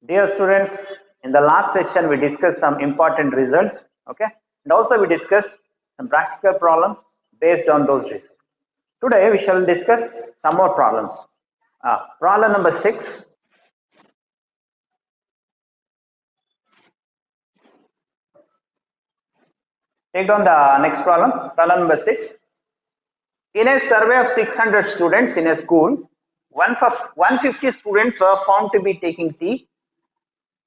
Dear students, in the last session we discussed some important results, okay, and also we discussed some practical problems based on those results. Today we shall discuss some more problems. Problem number 6. Take down the next problem. Problem number 6. In a survey of 600 students in a school, 150 students were found to be taking tea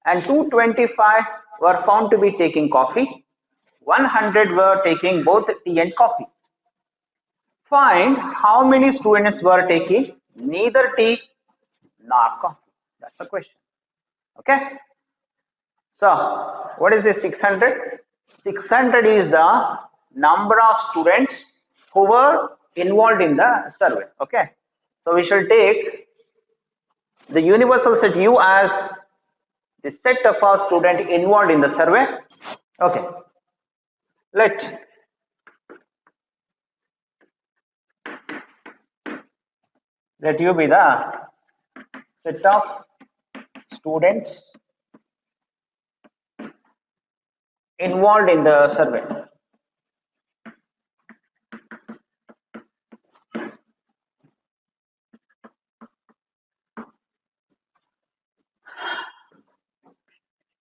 and 225 were found to be taking coffee. 100 were taking both tea and coffee. Find how many students were taking neither tea nor coffee. That's the question. Okay. So, what is this 600? 600 is the number of students who were involved in the survey. Okay. So, we shall take the universal set U as the set of our students involved in the survey. Okay. Let U be the set of students involved in the survey.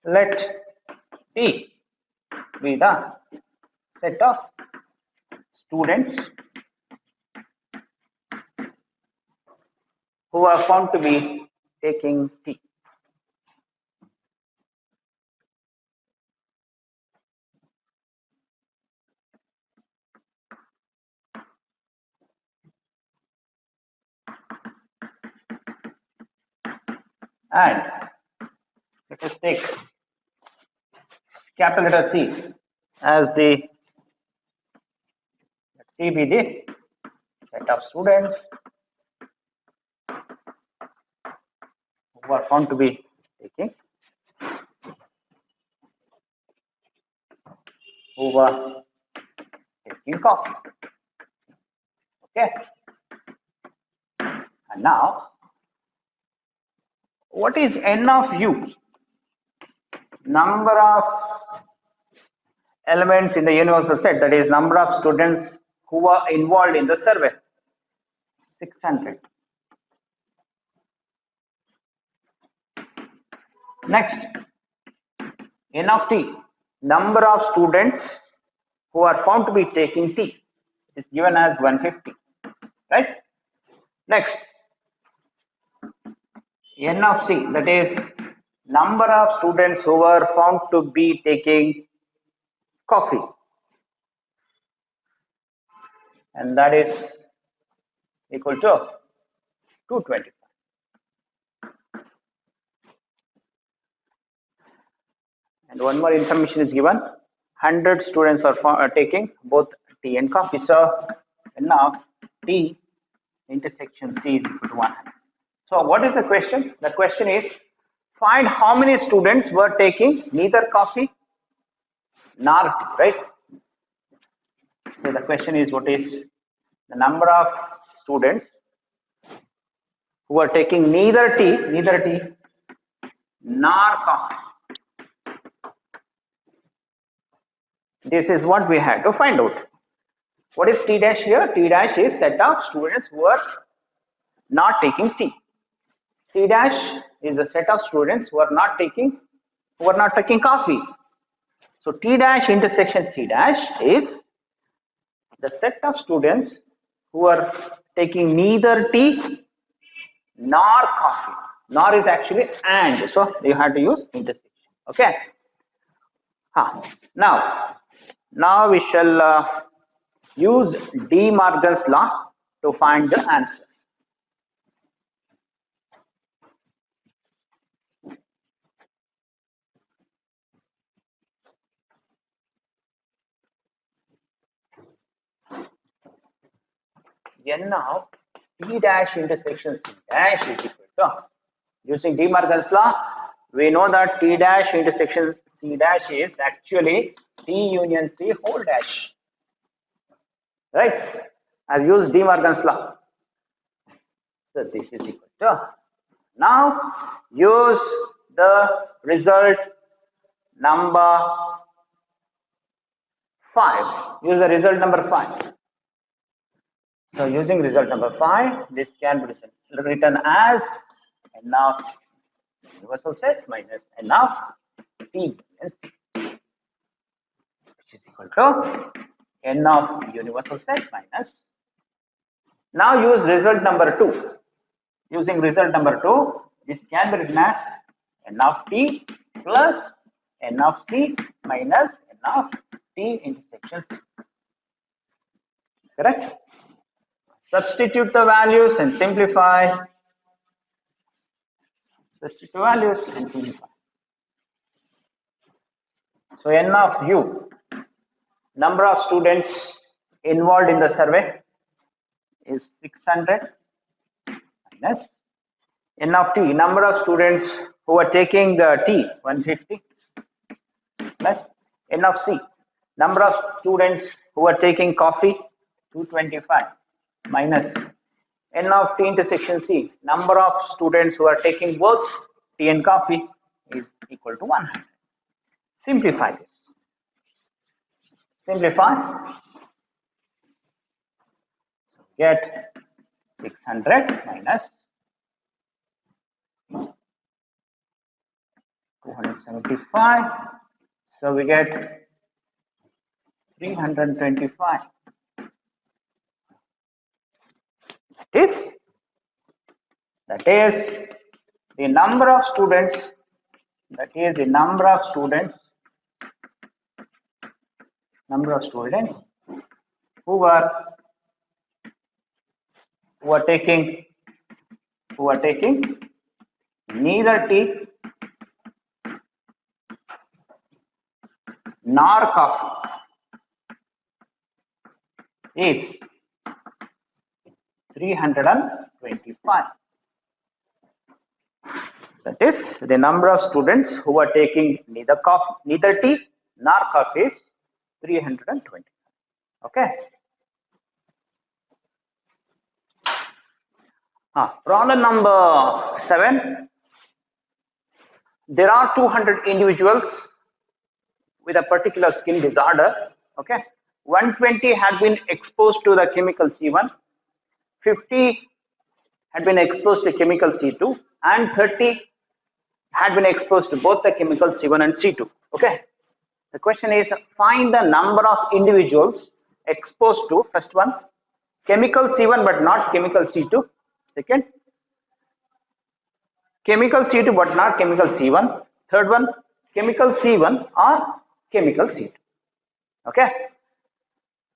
Let T be the set of students who are found to be taking tea. And let us take capital letter C as the, let C be the set of students who are found to be taking, coffee. Okay. And now, what is N of U? Number of elements in the universal set, that is number of students who are involved in the survey. 600. Next, N of T, number of students who are found to be taking tea, is given as 150, right? Next, N of C, that is number of students who were found to be taking coffee, and that is equal to 225. And one more information is given: 100 students are taking both tea and coffee. So now T intersection C is equal to 100. So what is the question? The question is, find how many students were taking neither coffee nor tea, right? So the question is, what is the number of students who are taking neither tea nor coffee? This is what we had to find out. What is T dash here? T dash is set of students who are not taking tea. C dash is a set of students who are not taking coffee. So T dash intersection C dash is the set of students who are taking neither tea nor coffee. Nor is actually and, so you have to use intersection. Okay. Now we shall use De Morgan's law to find the answer. N of T dash intersection C dash is equal to, using De Morgan's law, we know that T dash intersection C dash is actually T union C whole dash. Right? I've used De Morgan's law. So this is equal to, now use the result number 5. Use the result number 5. So using result number 5, this can be written as n of universal set minus n of t minus c, which is equal to n of universal set minus. Now use result number 2. Using result number 2, this can be written as n of t plus n of c minus n of t intersection c. Correct? Substitute the values and simplify. Substitute the values and simplify. So n of u, number of students involved in the survey, is 600 minus n of t, number of students who are taking tea, 150, plus n of c, number of students who are taking coffee, 225, minus n of t intersection c, number of students who are taking both tea and coffee, is equal to 100. Simplify this. Simplify. Get 600 minus 275. So we get 325. That is the number of students. That is the number of students. Number of students who are taking neither tea nor coffee is 325. That is the number of students who are taking neither tea nor coffee is 320. Okay. Problem number 7. There are 200 individuals with a particular skin disorder. Okay. 120 had been exposed to the chemical C1, 50 had been exposed to chemical C2, and 30 had been exposed to both the chemical C1 and C2. Okay. The question is, find the number of individuals exposed to, first one, chemical C1 but not chemical C2. Second, chemical C2 but not chemical C1. Third one, chemical C1 or chemical C2. Okay.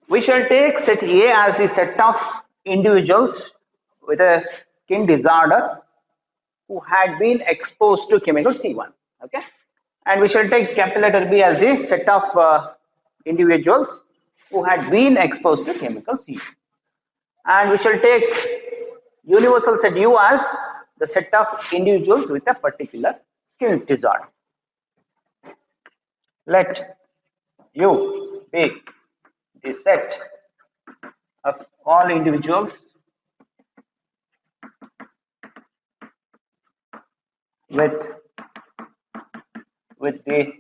We shall take set A as the set of individuals with a skin disorder who had been exposed to chemical C1. Okay. And we shall take capital letter B as the set of individuals who had been exposed to chemical C2. And we shall take universal set U as the set of individuals with a particular skin disorder. Let U be the set of all individuals with the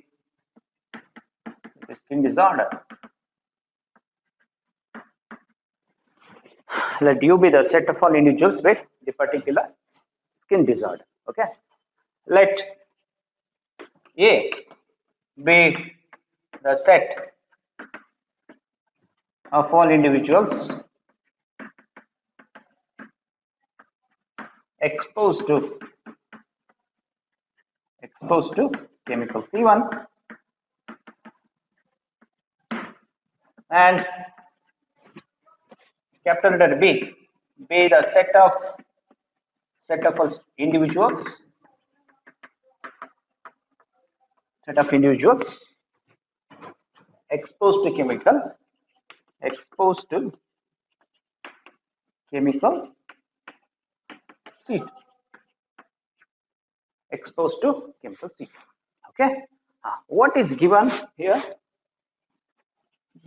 skin disorder. Let U be the set of all individuals with the particular skin disorder. Okay. Let A be the set of all individuals exposed to chemical C1, and capital letter B be the set of individuals exposed to chemical C2. Exposed to chemical C2. Okay. What is given here?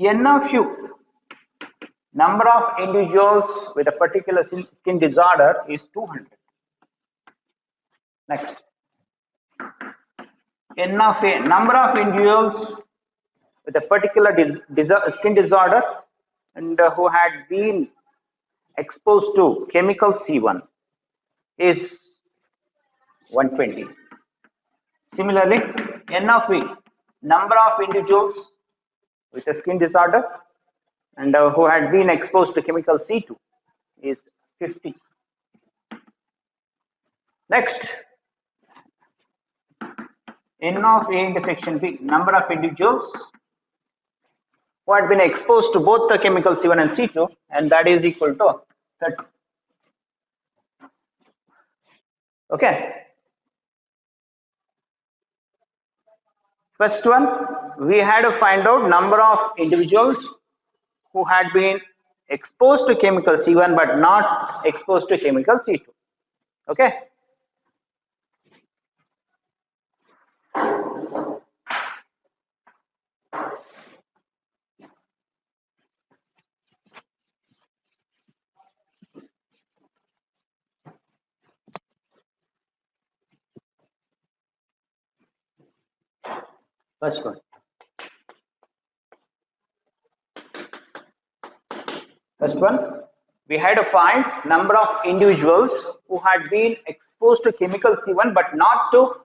N of U, number of individuals with a particular skin disorder, is 200. Next, N of A, number of individuals with a particular skin disorder and who had been exposed to chemical C1 is 120. Similarly, N of V, number of individuals with a skin disorder and who had been exposed to chemical C2 is 50. Next, N of A intersection B, number of individuals who had been exposed to both the chemical C1 and C2, and that is equal to 30. Okay. First one, we had to find out number of individuals who had been exposed to chemical C1 but not exposed to chemical C2. Okay. First one. First one, we had to find number of individuals who had been exposed to chemical C1 but not to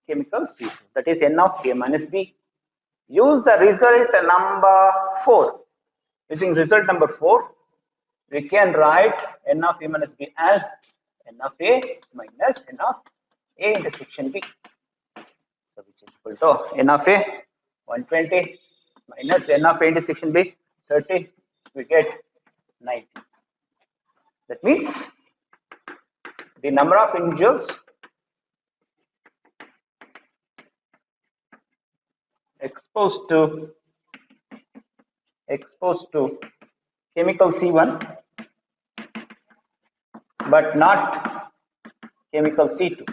chemical C2. That is N of A minus B. Use the result number 4. Using result number 4, we can write N of A minus B as N of A minus N of A intersection B. So which is equal to N of A 120 minus N of A intersection B 30. We get 90. That means the number of individuals exposed to chemical C1 but not chemical C2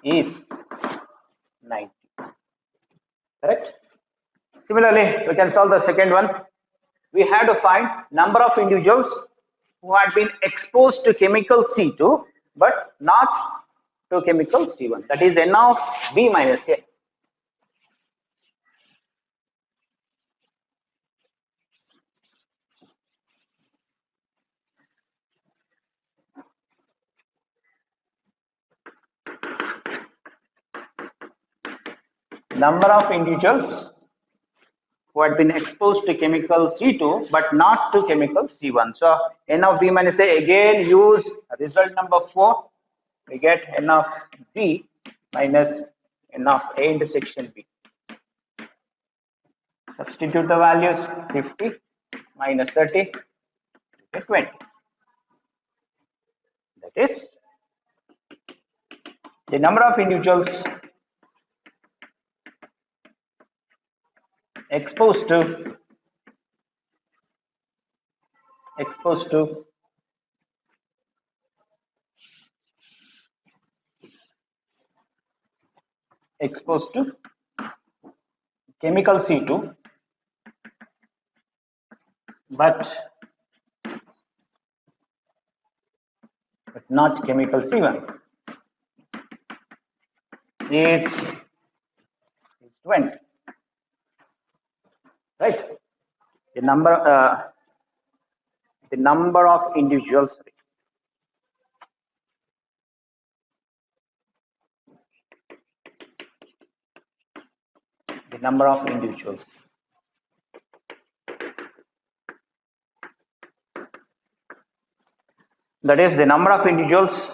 is 90. Correct? Similarly, we can solve the second one. We had to find number of individuals who had been exposed to chemical C2 but not to chemical C1. That is N of B minus A. Number of individuals who had been exposed to chemical C2 but not to chemical C1. So N of B minus A, again use result number 4. We get N of B minus N of A intersection B. Substitute the values 50 minus 30, we get 20. That is the number of individuals exposed to chemical C2 but not chemical C1 is 20. Right? The number of individuals. The number of individuals. That is the number of individuals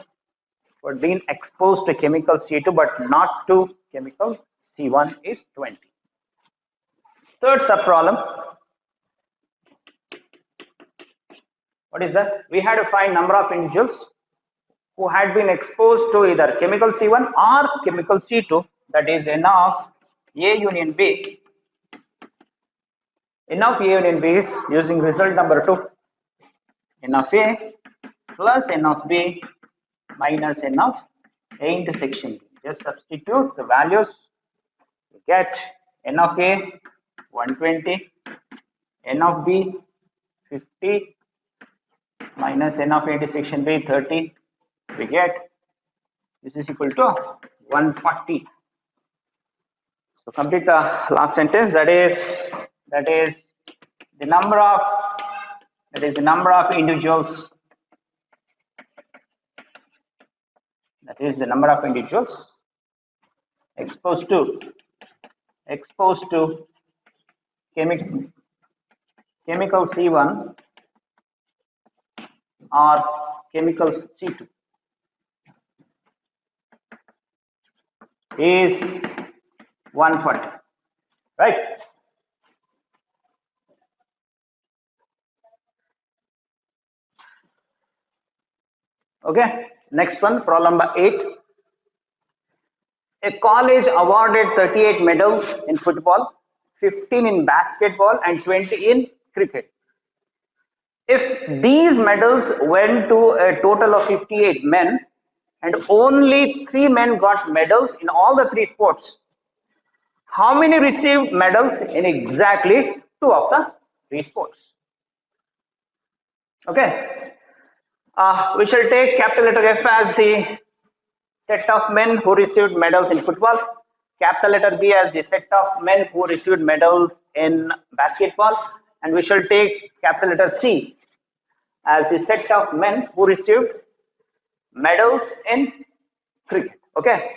who are being exposed to chemical C2 but not to chemical C1 is 20. Third sub problem. What is that? We had to find number of individuals who had been exposed to either chemical C1 or chemical C2. That is N of A union B. N of A union B is using result number 2. N of A plus N of B minus N of A intersection B. Just substitute the values. You get N of A 120, N of B 50, minus n of A intersection B 30. We get this is equal to 140. So complete the last sentence. That is the number of individuals. That is the number of individuals exposed to chemical C1 or chemical C2 is 140, right? Okay, next one, problem number 8. A college awarded 38 medals in football, 15 in basketball, and 20 in cricket. If these medals went to a total of 58 men and only 3 men got medals in all the 3 sports, how many received medals in exactly 2 of the 3 sports? Okay, we shall take capital letter F as the set of men who received medals in football, capital letter B as the set of men who received medals in basketball, and we shall take capital letter C as the set of men who received medals in cricket. Okay,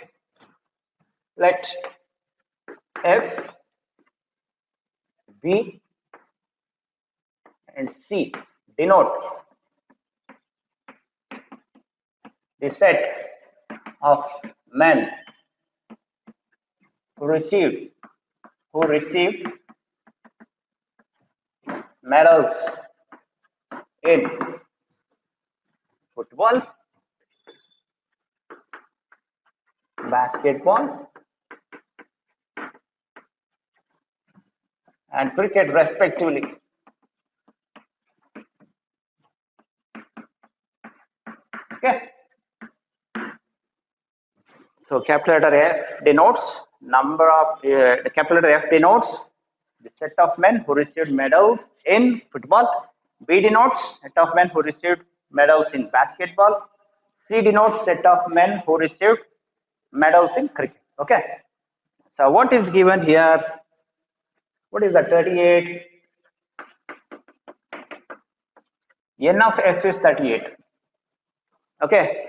let F, B, and C denote the set of men who received medals in football, basketball, and cricket respectively. Okay, so capital letter F denotes capital letter F denotes the set of men who received medals in football. B denotes set of men who received medals in basketball. C denotes set of men who received medals in cricket. Okay, so what is given here? What is the 38? N of F is 38. Okay,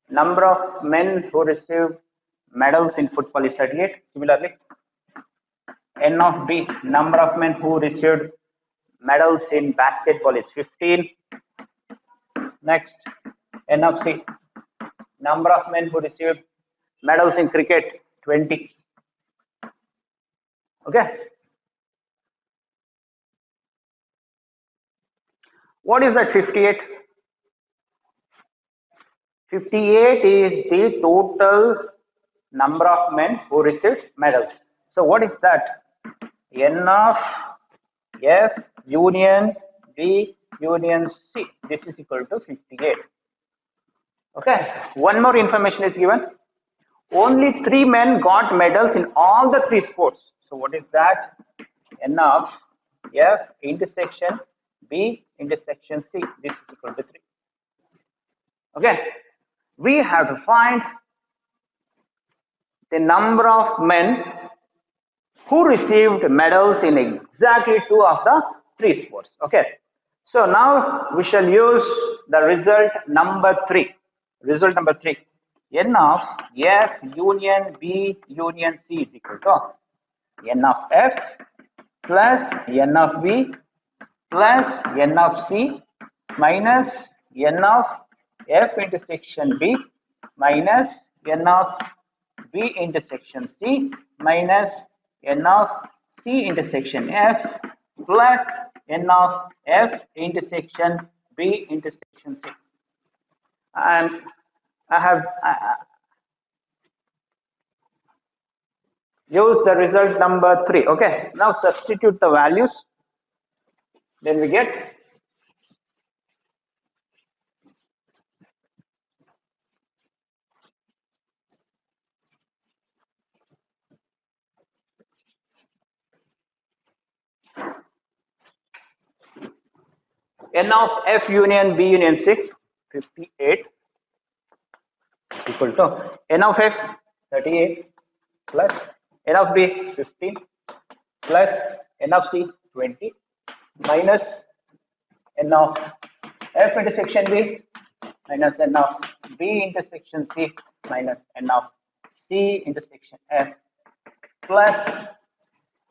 number of men who received medals in football is 38. Similarly, N of B, number of men who received medals in basketball is 15. Next, N of C, number of men who received medals in cricket, 20. Okay. What is that 58? 58 is the total number of men who received medals. So what is that? N of F union B union C. This is equal to 58. Okay. One more information is given. Only 3 men got medals in all the 3 sports. So what is that? N of F intersection B intersection C. This is equal to 3. Okay. We have to find the number of men who received medals in exactly 2 of the 3 sports. Okay. So now we shall use the result number 3. Result number 3. N of F union B union C is equal to N of F plus N of B plus N of C minus N of F intersection B minus N of B intersection C minus N of C intersection F plus N of F intersection B intersection C. And I have used the result number 3. Okay, now substitute the values. Then we get n of f union b union c, 58, is equal to n of f, 38, plus n of b, 15, plus n of c, 20, minus n of f intersection b, minus n of b intersection c, minus n of c intersection f, plus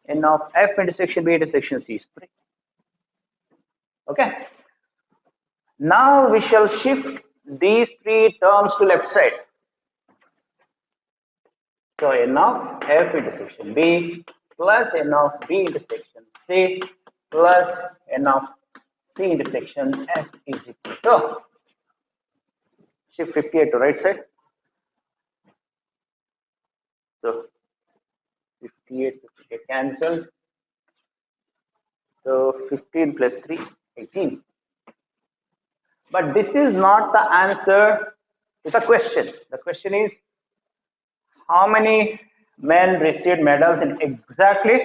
n of f intersection b intersection c is 3. Okay. Now we shall shift these three terms to left side. So n of f intersection b plus n of b intersection c plus n of c intersection f is equal to, shift 58 to right side. So 58 get cancelled. So 15 plus 3, 18. But this is not the answer to the question. The question is, how many men received medals in exactly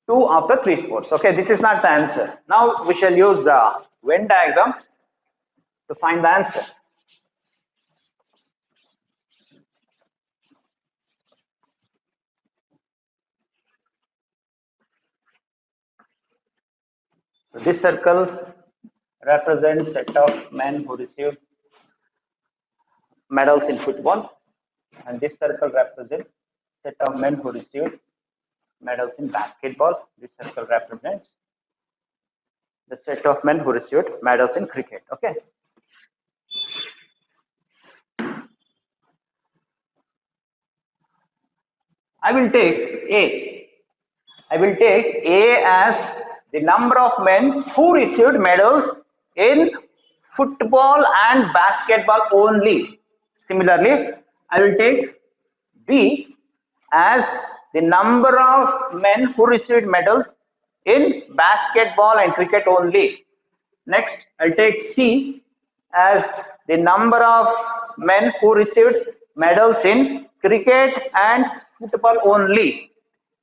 2 of the 3 sports? Okay, this is not the answer. Now we shall use the Venn diagram to find the answer. So this circle represents set of men who received medals in football, and this circle represents set of men who received medals in basketball. This circle represents the set of men who received medals in cricket. Okay. I will take A. I will take A as the number of men who received medals in football and basketball only. Similarly, I will take B as the number of men who received medals in basketball and cricket only. Next, I'll take C as the number of men who received medals in cricket and football only.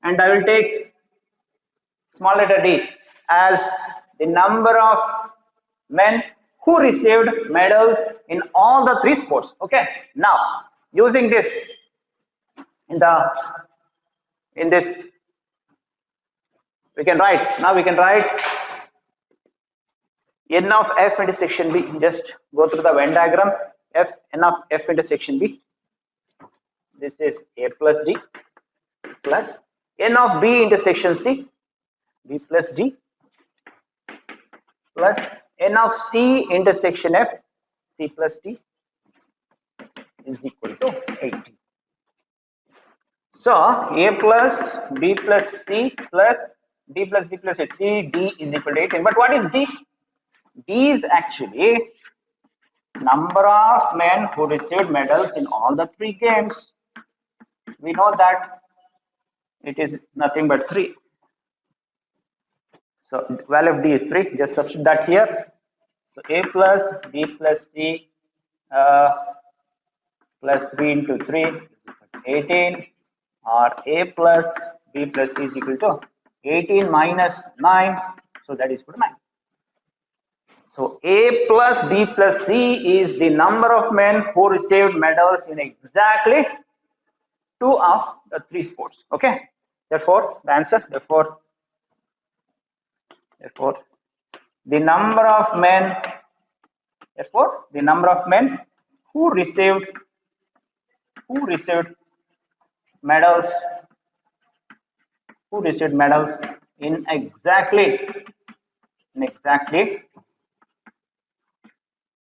And I will take small letter d as the number of men who received medals in all the 3 sports. Okay. Now, using this in this we can write. Now we can write n of f intersection b. Just go through the Venn diagram. N of f intersection b. This is a plus d plus n of b intersection c, b plus d, plus n of c intersection f, c plus d, is equal to 18. So a plus b plus c plus d plus b plus c, d is equal to 18. But what is d? D is actually number of men who received medals in all the 3 games. We know that it is nothing but 3. So value of d is 3. Just substitute that here. So a plus b plus c plus 3 into 3 is equal to 18, or a plus b plus c is equal to 18 minus 9. So that is equal to 9. So A plus B plus C is the number of men who received medals in exactly 2 of the 3 sports. Okay. Therefore, the answer. Therefore, the number of men. Therefore, the number of men who received medals in exactly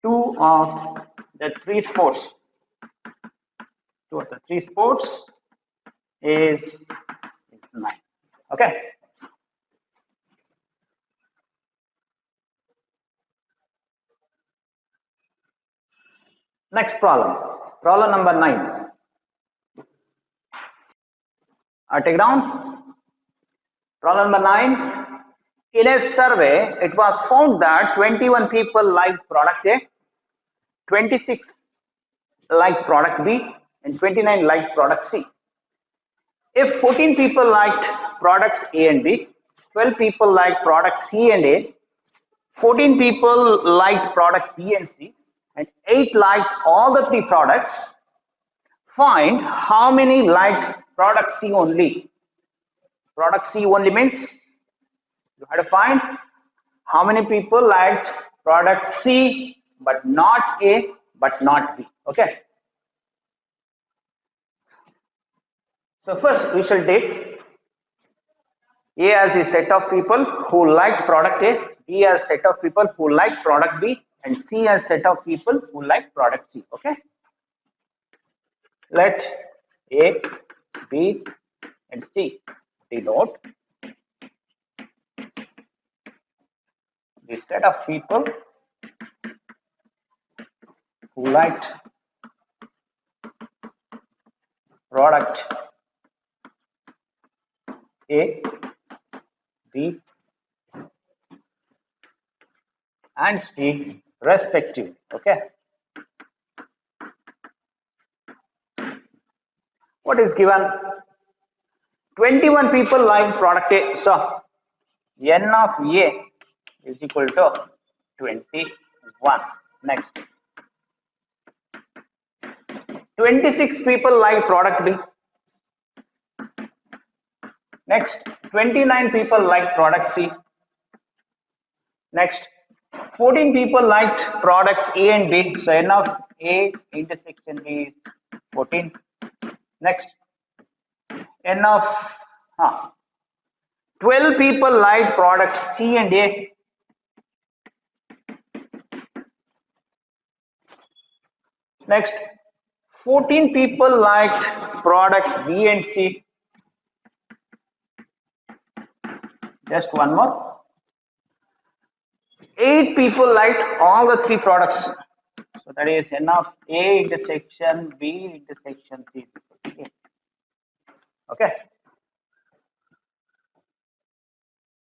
2 of the 3 sports. 2 of the 3 sports is 9. Okay. Next problem. Problem number 9. Take down. Problem number 9. In a survey, it was found that 21 people liked product A, 26 liked product B, and 29 liked product C. If 14 people liked products A and B, 12 people liked products C and A, 14 people liked products B and C, and 8 liked all the 3 products. Find how many liked product C only. Product C only means you have to find how many people liked product C but not A but not B. Okay. So first we shall take A as a set of people who liked product A, B as set of people who liked product B, and C as set of people who liked product C. Okay. Let A, B, and C denote the set of people who liked product A, B, and C respectively. Okay. What is given? 21 people like product A. So N of A is equal to 21. Next. 26 people like product B. Next. 29 people like product C. Next. 14 people liked products A and B. So N of A intersection B is 14. Next. N of 12 people liked products C and A. Next, 14 people liked products B and C. Just one more. 8 people liked all the 3 products. So that is N of A intersection B intersection C. Okay.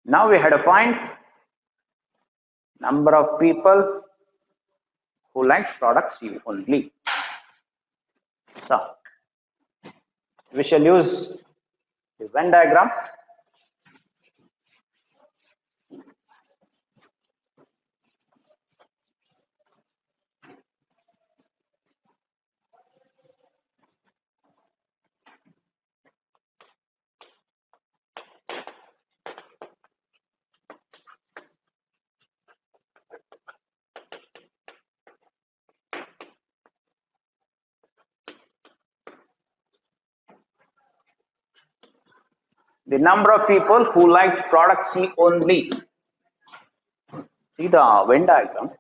Now we had to find number of people who like products C only. So we shall use the Venn diagram. The number of people who liked product C only. See the Venn diagram.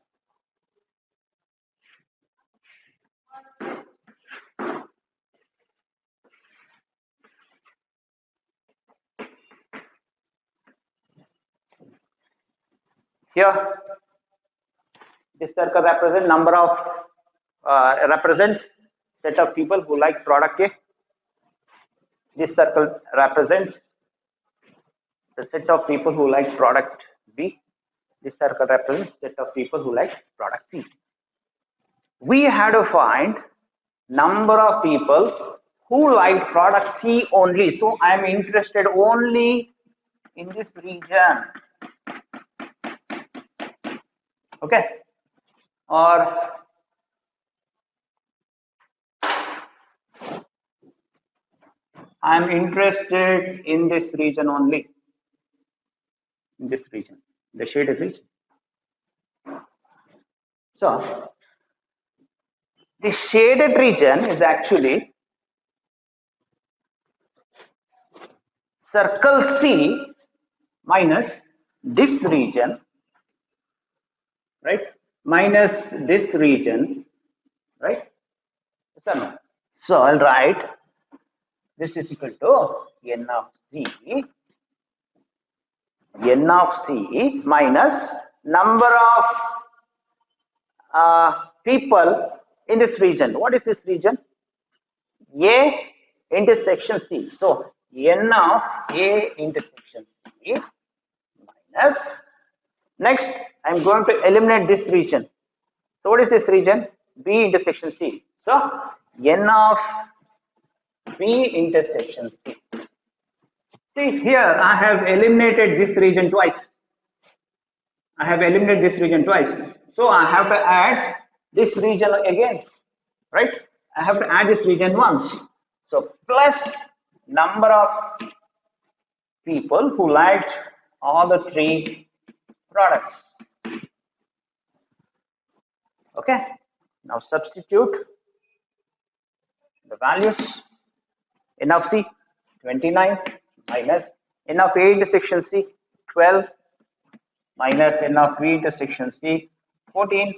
Here, this circle represents number of represents set of people who like product A. This circle represents the set of people who like product B. This circle represents set of people who like product C. We had to find number of people who like product C only. So I am interested only in this region. Okay. Or I am interested in this region only. In this region, the shaded region. So the shaded region is actually circle C minus this region, right? Minus this region, right? Yes or no? So I'll write this is equal to N of C minus number of people in this region. What is this region? A intersection C. So N of A intersection C minus, next I'm going to eliminate this region. So what is this region? B intersection C. So N of B intersection C. See here I have eliminated this region twice. I have eliminated this region twice. So I have to add this region again, right? I have to add this region once. So plus number of people who liked all the three products. Okay. Now substitute the values. N of C 29 minus N of A intersection C 12 minus N of B intersection C 14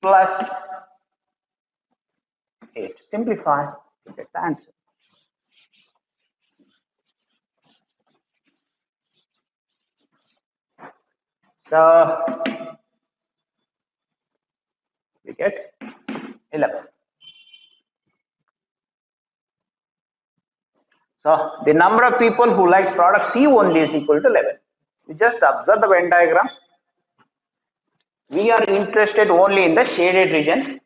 plus 8. Simplify to get the answer. So we get 11. So the number of people who like product C only is equal to 11. You just observe the Venn diagram. We are interested only in the shaded region.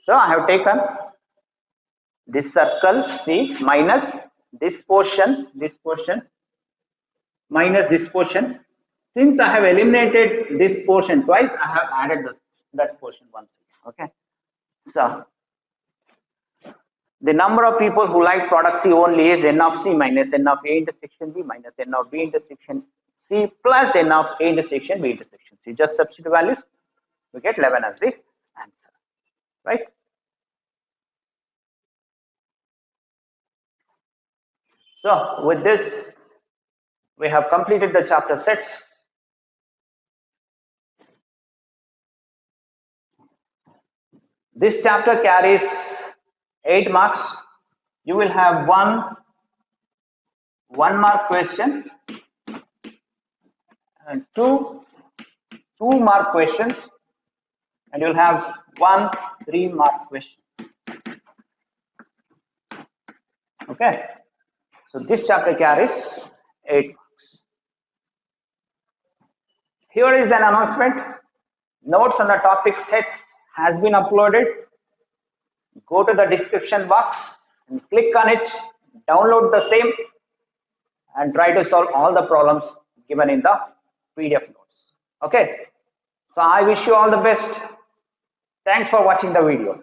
So I have taken this circle C minus this portion minus this portion. Since I have eliminated this portion twice, I have added that portion once. Okay. So the number of people who like product C only is N of C minus N of A intersection B minus N of B intersection C plus N of A intersection B intersection C. Just substitute values, we get 11 as the answer, right? So with this, we have completed the chapter sets. This chapter carries 8 marks. You will have one 1-mark question and two 2-mark questions, and you'll have one 3-mark question. Okay, so this chapter carries 8 marks. Here is an announcement. Notes on the topic sets has been uploaded. Go to the description box and click on it, download the same, and try to solve all the problems given in the PDF notes. Okay, so I wish you all the best. Thanks for watching the video.